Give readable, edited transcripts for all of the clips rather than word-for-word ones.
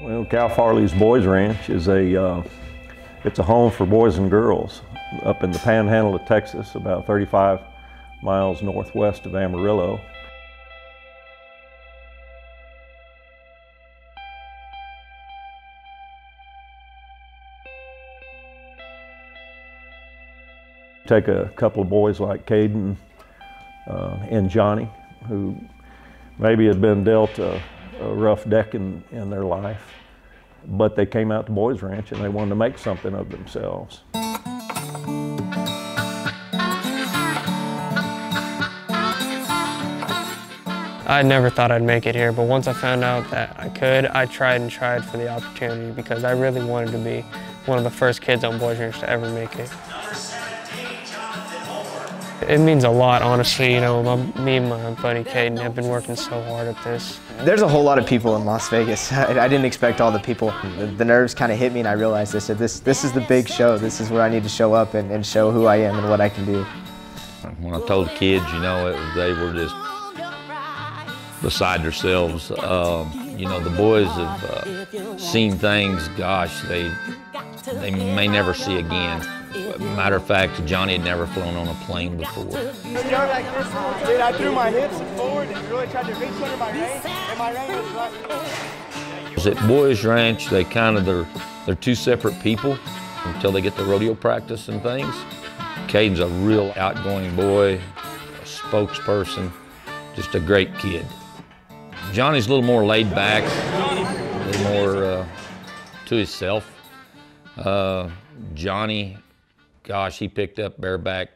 Well, Farley's Boys Ranch is it's a home for boys and girls up in the panhandle of Texas, about 35 miles northwest of Amarillo. Take a couple of boys like Kaden and Johnny, who maybe had been dealt a rough deck in their life, but they came out to Boys Ranch and they wanted to make something of themselves. I never thought I'd make it here, but once I found out that I could, I tried and tried for the opportunity because I really wanted to be one of the first kids on Boys Ranch to ever make it. It means a lot, honestly. You know, me and my buddy Kaden have been working so hard at this. There's a whole lot of people in Las Vegas. I didn't expect all the people. The nerves kind of hit me and I realized this is the big show. This is where I need to show up and show who I am and what I can do. When I told the kids, you know, they were just beside themselves. You know, the boys have seen things, gosh, they may never see again. Matter of fact, Johnny had never flown on a plane before. Dude, I threw my hips forward and really tried to reach under my rein, and my rein was right. At Boys Ranch, they're two separate people until they get the rodeo practice and things. Caden's a real outgoing boy, a spokesperson, just a great kid. Johnny's a little more laid back, a little more to himself. Johnny, gosh, he picked up bareback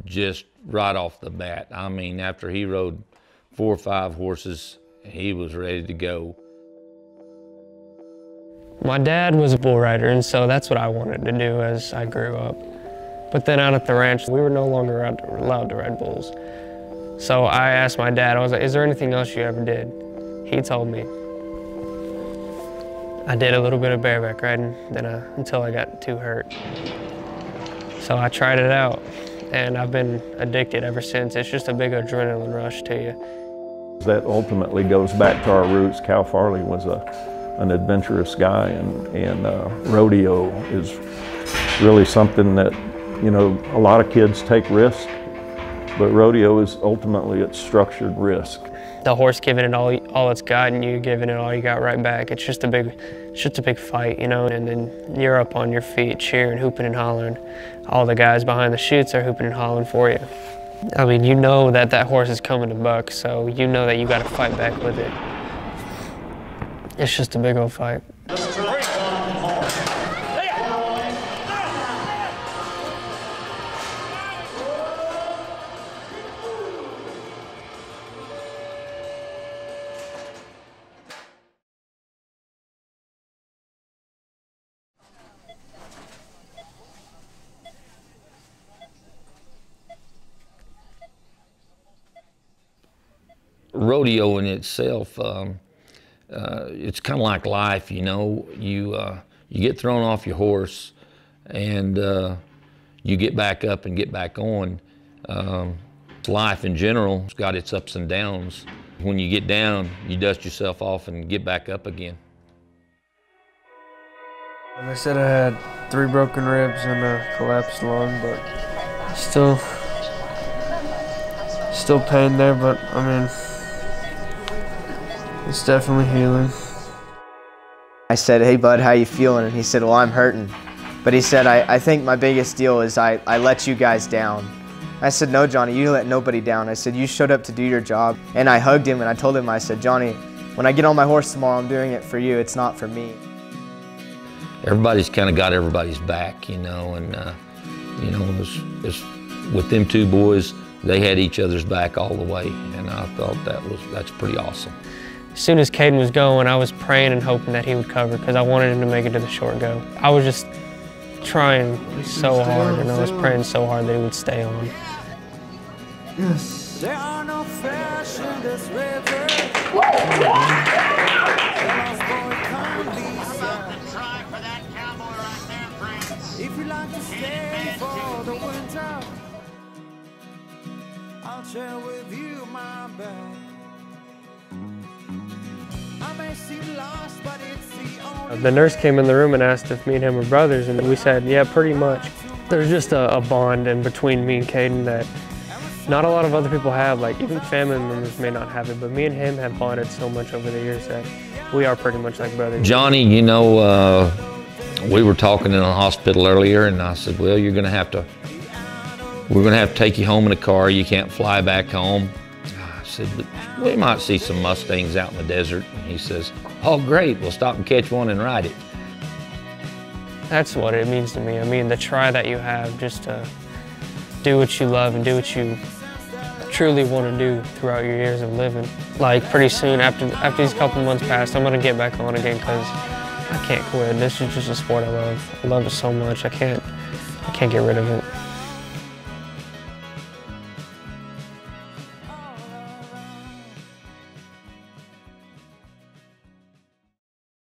just right off the bat. I mean, after he rode 4 or 5 horses, he was ready to go. My dad was a bull rider, and so that's what I wanted to do as I grew up. But then out at the ranch, we were no longer allowed to ride bulls. So I asked my dad, I was like, is there anything else you ever did? He told me. I did a little bit of bareback riding until I got too hurt. So I tried it out, and I've been addicted ever since. It's just a big adrenaline rush to you. That ultimately goes back to our roots. Farley was an adventurous guy, and rodeo is really something that, you know, a lot of kids take risks, but rodeo is ultimately it's structured risk. The horse giving it all it's got, and you giving it all you got right back. It's just a big fight, you know. And then you're up on your feet, cheering, hooping and hollering. All the guys behind the chutes are hooping and hollering for you. I mean, you know that horse is coming to buck, so you know that you got to fight back with it. It's just a big old fight. Rodeo in itself, it's kind of like life, you know. You get thrown off your horse and you get back up and get back on. Life in general has got its ups and downs. When you get down, you dust yourself off and get back up again. They said I had 3 broken ribs and a collapsed lung, but still pain there, but I mean, it's definitely healing. I said, hey bud, how you feeling? And he said, well, I'm hurting. But he said, I think my biggest deal is I let you guys down. I said, no, Johnny, you let nobody down. I said, you showed up to do your job. And I hugged him and I told him, I said, Johnny, when I get on my horse tomorrow, I'm doing it for you, it's not for me. Everybody's kind of got everybody's back, you know, and you know, it's with them 2 boys, they had each other's back all the way, and I thought that's pretty awesome. As soon as Kaden was going, I was praying and hoping that he would cover because I wanted him to make it to the short go. I was just trying so hard, and I was praying so hard that he would stay on. Yes. There are no fish in this river. If you like to stay for the winter, I'll share with you my bed. I may see The nurse came in the room and asked if me and him were brothers, and we said, yeah, pretty much. There's just a bond in between me and Kaden that not a lot of other people have. Like, even family members may not have it, but me and him have bonded so much over the years that we are pretty much like brothers. Johnny, you know, we were talking in the hospital earlier, and I said, well, we're gonna have to take you home in a car. You can't fly back home. I said, but we might see some Mustangs out in the desert. And he says, oh, great, we'll stop and catch one and ride it. That's what it means to me. I mean, the try that you have just to do what you love and do what you truly want to do throughout your years of living. Like, pretty soon, after these couple months pass, I'm going to get back on again because I can't quit. This is just a sport I love. I love it so much. I can't get rid of it.